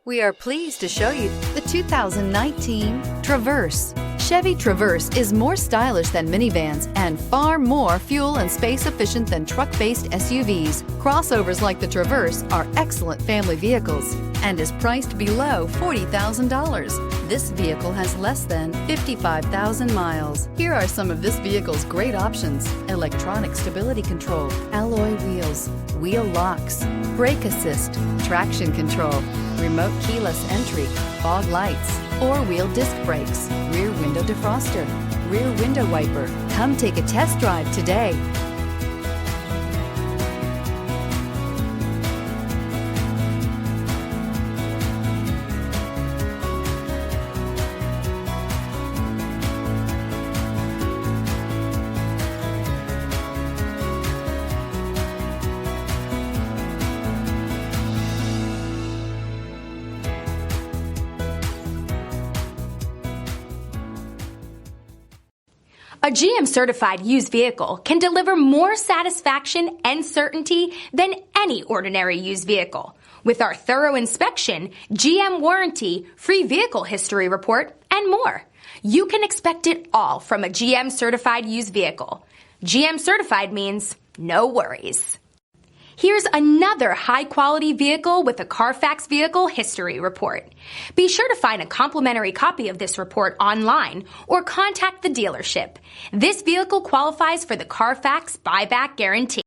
We are pleased to show you the 2019 Traverse. Chevy Traverse is more stylish than minivans and far more fuel and space efficient than truck-based SUVs. Crossovers like the Traverse are excellent family vehicles and is priced below $40,000. This vehicle has less than 55,000 miles. Here are some of this vehicle's great options: electronic stability control, alloy wheels, wheel locks, brake assist, traction control, remote keyless entry, fog lights, four-wheel disc brakes, rear window defroster, rear window wiper. Come take a test drive today. A GM-certified used vehicle can deliver more satisfaction and certainty than any ordinary used vehicle. With our thorough inspection, GM warranty, free vehicle history report, and more. You can expect it all from a GM-certified used vehicle. GM-certified means no worries. Here's another high-quality vehicle with a Carfax Vehicle History Report. Be sure to find a complimentary copy of this report online or contact the dealership. This vehicle qualifies for the Carfax Buyback Guarantee.